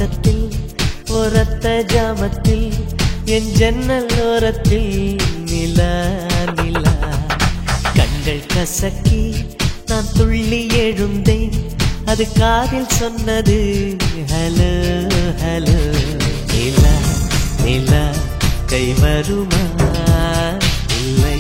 மாதத்தில் ஒரத்த ஜாமத்தில் என் ஜன்னல் ஓரத்தில் நிலா நிலா கண்கள் கசக்கி நான் துள்ளி எழுந்தேன் அது காதில் சொன்னது ஹலோ ஹலோ நிலா நிலா கை வருமா இல்லை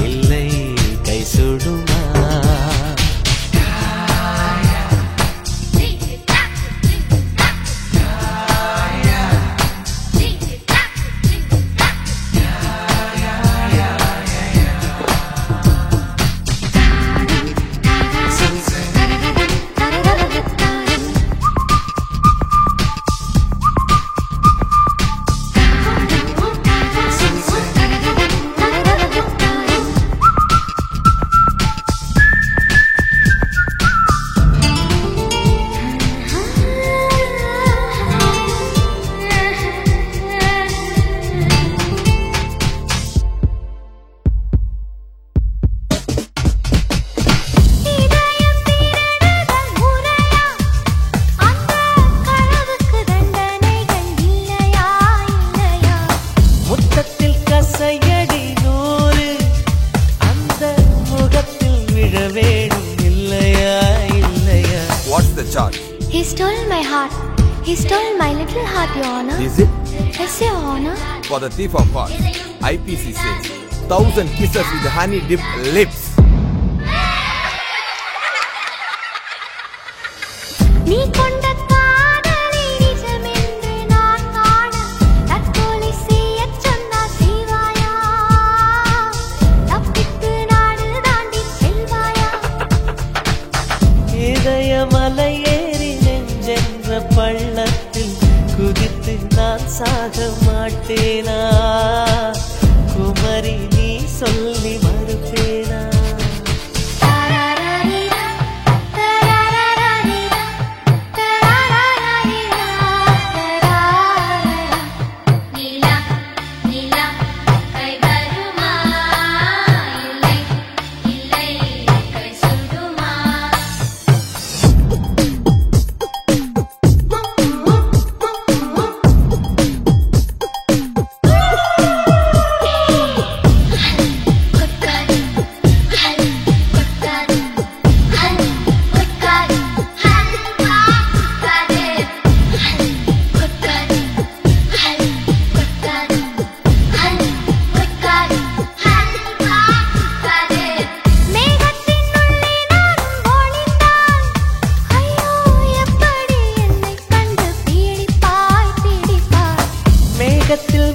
இல்லை கை சுடுமா What's the charge? He stole my heart. He stole my little heart, Your Honor. Is it? Yes, Your Honor. For the thief of hearts, IPC says 1,000 kisses with honey-dipped lips. நீ கொண்ட காதலை நிஜமென்று நான் காண தற்கொலை செய்யச் சொன்னால் செய்வாயா? தப்பித்து நாடு தாண்டி செல்வாயா? இதயமலையேறி நெஞ்சென்ற பள்ளத்தில் குதித்து நான் சாக மாட்டேனா? குமரி நீ சொல்லி மறுப்பேனா?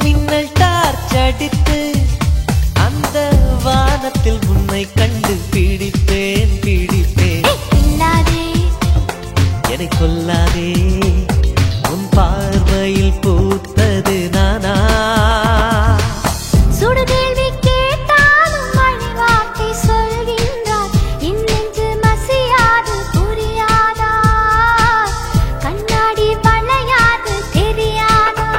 மின்னல் டார்ச் அடித்து அந்த வானத்தில் உன்னை கண்டு பிடிப்பேன் பிடிப்பேன். என்னை கொல்லாதே உன் பார்வையில் பூத்தது நானா? சுடுகேள்வி கேட்டாலும் மழை வார்த்தை சொல்கின்றார். என் நெஞ்சு மசியாது புரியாதா? கண்ணாடி வளையாது தெரியாதா?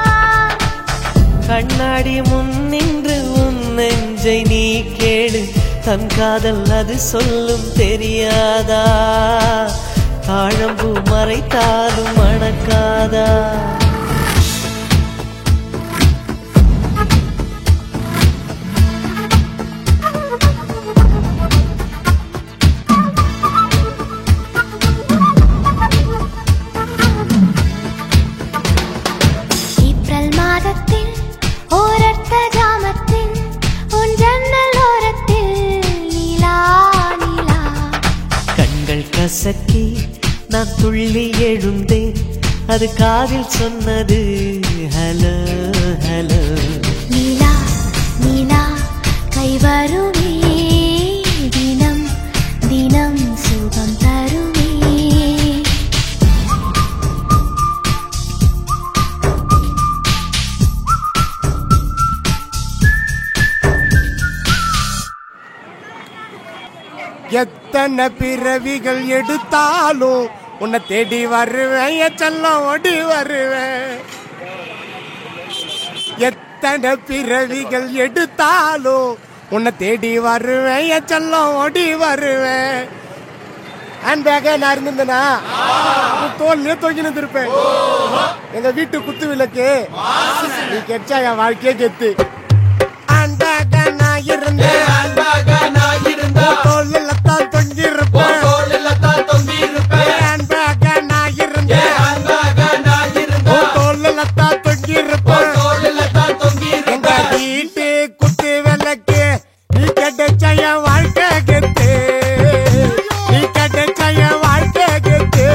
கண்ணாடி முன் நின்று உன் நெஞ்சை நீ கேளு, தன் காதல் அது சொல்லும் தெரியாதா? தாழம்பூ மறைத்தாலும் மணக்காதா? ஏப்ரல் மாதத்தில் ஓரத்த ஜாமத்தில் உன் ஜன்னல் ஓரத்தில் நீலா நீலா கண்கள் கசக்கி நான் துள்ளி எழுந்தேன், அது காதில் சொன்னது ஹலோ ஹலோ. நீலா நீலா கை வருமே தினம் தினம் சுகம் தருமே. எத்தனை பிறவிகள் எடுத்தாலும் உன்னை தேடி வருவேன், என் செல்லம் ஓடி வருவேன். எத்தனை பிறவிகள் எடுத்தாலும் உன்னை தேடி வருவேன், என் செல்லம் ஓடி வருவேன். ஹேண்ட் பேக்கே நான் இருந்தேன்னா தோல்லே தொங்கினு இருப்பேன். எங்க வீட்டு குத்து விளக்கு நீ கெச்சா என் வாழ்க்கையே கெத்து. அன்பாக நான் இருந்தேன் தோல்ல தான் தொங்கி இருப்பேன். அன்பாக நான் இருந்தேன் தோல்ல தான் தொங்கி இருப்பேன். எங்க வீட்டு குத்து விளக்கு நீ கெச்சா என் வாழ்க்கை கெத்து. நீ கெச்சா என் வாழ்க்கை கெத்து.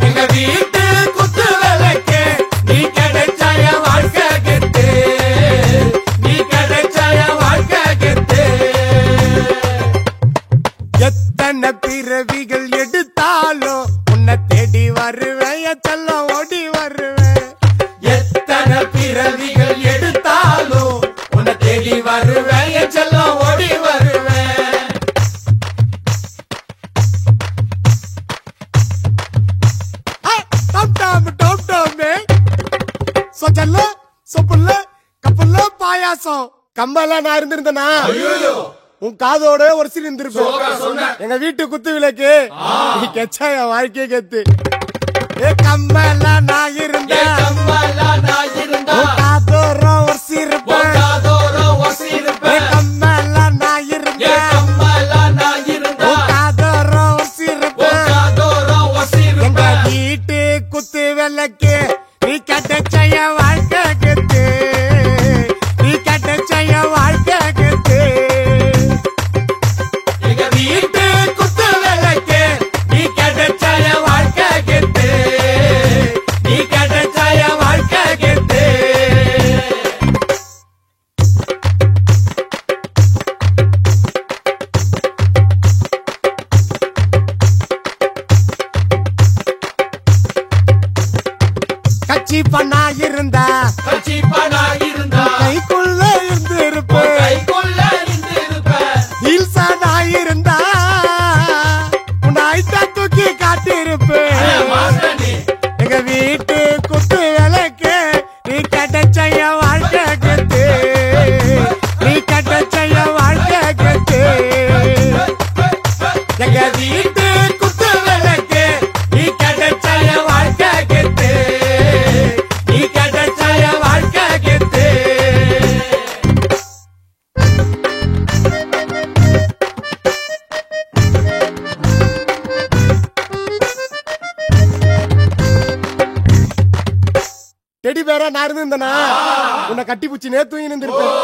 எங்க வீட்டு குத்து விளக்கு நீ கெச்சா என் வாழ்க்கை கெத்து. நீ கெச்சா என் வாழ்க்கை கெத்து. எத்தனை பிறவிகள் எடுத்தாலும் உன்னை தேடி வருவேன் செல்லம் ஓடி வருவேன். எத்தனை பிறவிகள் எடுத்தாலும் உன்னை தேடி வருவேன் செல்லம் ஓடி வருவேன். பாயாசம் கம்பெல்லாம் நான் இருந்திருந்தேனா உன் காதோட ஒரு சீன் இருந்திருப்பேன். எங்க வீட்டு குத்து விளக்கு நீ கெச்சா என் வாழ்க்கையே கெத்து. ஏ கம்பெல்லாம் நான் இருந்தேன் உன் காதோட ஒரு சீருப்பேன். கம்பெல்லாம் நான் இருந்தேன் உன் காதோட ஒரு சீருப்பேன். எங்க வீட்டு குத்து விளக்கு நீ கெச்சா என் வாழ்க்கை கெத்து. நீ கெச்சா என் வாழ்க்கை கெத்து. எங்க வீட்டு குத்து விளக்கு நீ கெச்சா என் வாழ்க்கை கெத்து. நீ கெச்சா என் வாழ்க்கை கெத்து. கட்சி பண்ணா இருந்தா கைக்குள்ள இருந்து இருப்பேன். ஹீல்ஸா நான் இருந்தா உன்னை ஐட்டா தூக்கி காட்டி இருப்பேன். எங்க வீட்டு குத்து விளக்கு நீ கெச்சா என் வாழ்க்கை கெத்து. நீ கெச்சா என் வாழ்க்கை கெத்து. எங்க வீட்டு குத்து விளக்கு நீ கெச்சா என் வாழ்க்கை கெத்து. நீ கெச்சா என் வாழ்க்கை கெத்து. டெடி பேரா நான் இருந்திருந்தேனா உன்னை கட்டி பூச்சி நேத்து இருந்திருப்பேன்.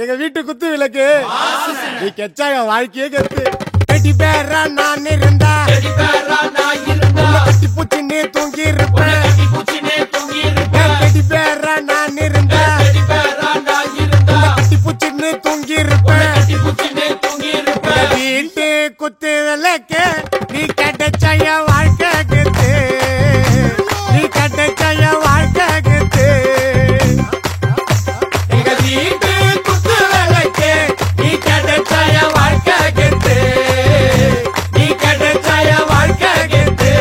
எங்க வீட்டு குத்து விளக்கு நீ கெச்சா என் வாழ்க்கையே கெத்து. டெடி பேரா நான் இருந்தா உன்னை கட்டி பூச்சி நே தூங்கி இருப்பேன். டெடி பேரா நான் இருந்தா உன்னை கட்டி பூச்சி நே தூங்கி இருப்பேன். வீட்டு குத்து விளக்கு நீ கெச்சா என் வாழ்க்கை கெத்து. நீ கெச்சா என் வாழ்க்கை கெத்து. எங்க வீட்டு குத்து விளக்கு நீ கெச்சா என் வாழ்க்கை கெத்து. நீ கெச்சா என் வாழ்க்கை கெத்து.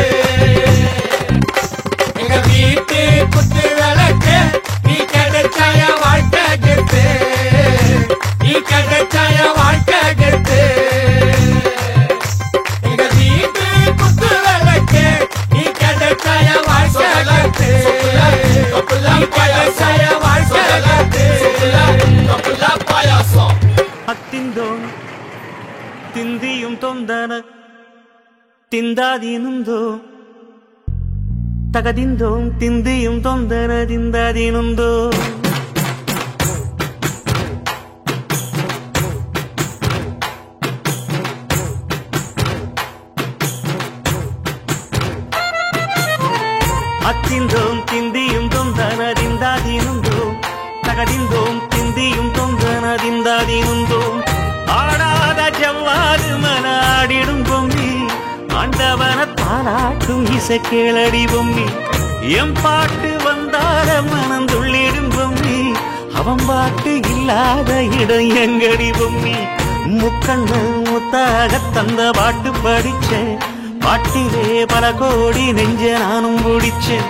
எங்க வீட்டு குத்து விளக்கு நீ கெச்சா என் வாழ்க்கை கெத்து. நீ கெச்சா என் வாழ்க்கை கெத்து. எங்க வீட்டு குத்து விளக்கு நீ கெச்சா என் வாழ்க்கை கெத்து. நீ கெச்சா என் வாழ்க்கை கெத்து. அத்திந்தோம் திந்தியும் தொந்தன திந்தாதீனுந்தோ தகதிந்தோம் திந்தியும் தொந்தன திந்தாதீனுந்தோ. அத்திந்தோம் திந்தியும் தொந்தன திந்தாதீனுந்தோ தகதிந்தோம் திந்தியும் தொந்தன திந்தாதீனுந்தோ. ஆடாத ஜவ்வாது மனாடிடும் பொம்மி ஆண்டவன பாராட்டும் இசை கேளடி பொம்மி. எம் பாட்டு வந்தார மனம் துள்ளிடும் பொம்மி அவன் பாட்டு இல்லாத இடம் எங்கடி பொம்மி. முக்கண்ணல் முத்தாக தந்த பாட்டு படிச்சேன். பாட்டிலே பல கோடி நெஞ்ச நானும் முடிச்சேன்.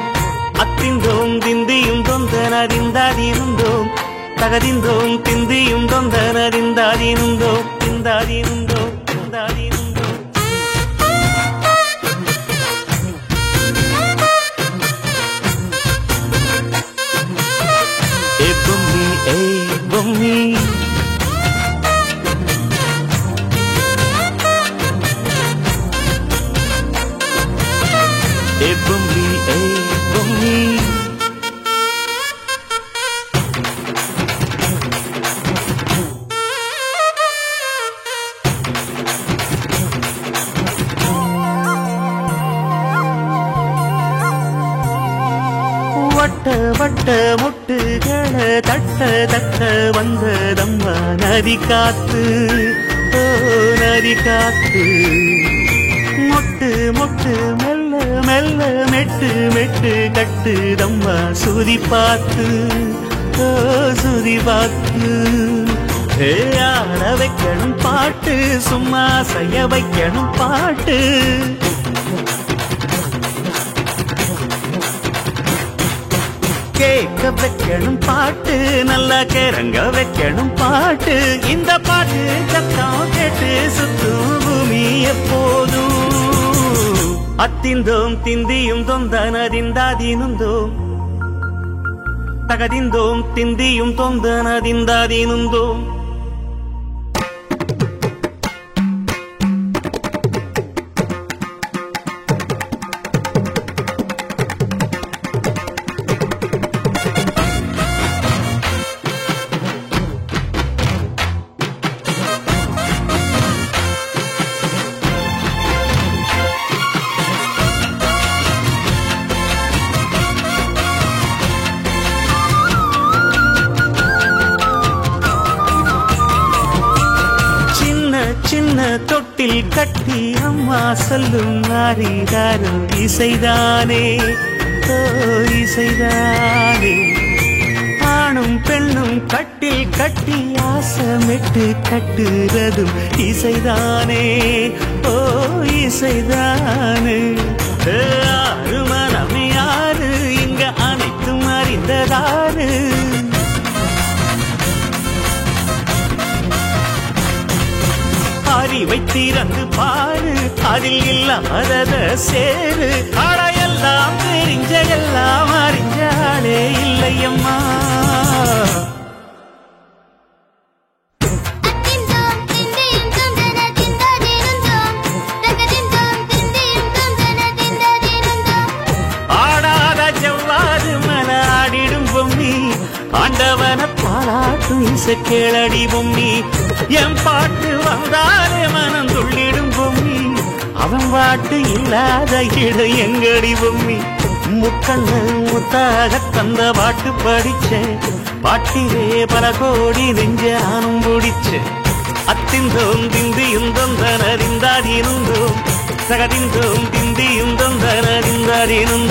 அத்திந்தோம் திந்தியும் தொந்தனறிந்தாதீனுந்தோம் தகதிந்தோம் திந்தியும் தொந்தனறிந்தாதீனுந்தோம் திந்தாதீனுந்தோம் திந்தாதீனுந்தோம். பொம்மி பொம்மி வட்ட வட்ட முட்டுகளை தட்ட தட்ட வந்ததம்மா நதி காத்து ஓ நதி காத்து மொட்டு மொட்டு மெல்ல மெல்ல மெட்டு மெட்டு கட்டுதம்மா சுதி பார்த்து ஓ சுதி பார்த்து ஆட வைக்கணும் பாட்டு சும்மா செய்ய வைக்கணும் பாட்டு கேட்க வைக்கணும் பாட்டு நல்லா கேரங்க வைக்கணும் பாட்டு இந்த பாட்டு சத்தம் கேட்டு சுத்தும் பூமி எப்போதும் அத்திந்தோம் திந்தியும் தொந்தனதிந்தாதீனுந்தோம் தகதிந்தோம் திந்தியும் தொந்தனதிந்தாதீனுந்தோம் சின்ன தொட்டில் கட்டி அம்மா சொல்லும் மாறிதாரும் இசைதானே ஓ இசைதானே ஆணும் பெண்ணும் கட்டில் கட்டி ஆசமிட்டு கட்டுறதும் இசைதானே ஓ இசைதானே ஆறு மனம் யாரு இங்க அனைத்தும் அறிந்ததாரு அறிவை திறந்து பாரு அதில் இல்லாதத சேரு ஆடையெல்லாம் தெரிஞ்ச எல்லாம் அறிஞ்சாலே இல்லையம்மா ஆடாத செவ்வாது மன ஆடிடும் பொம்மி ஆண்டவன பாராட்டு இசை கேளடி பொம்மி என் பாட்டு வந்தாலே மனம் துள்ளிடும் பொம்மி அவன் பாட்டு இல்லாத இடு எங்கடி பொம்மி முக்கண்ணு முத்தாக தந்த பாட்டு படிச்சேன் பாட்டிலே பல கோடி நெஞ்சானும் பிடிச்சேன் அத்திந்தோம் திந்தியும் தொந்தனறிந்தாதீனுந்தோம் சகதிந்தோம் திந்தியும் தொந்தனறிந்தாதீனும்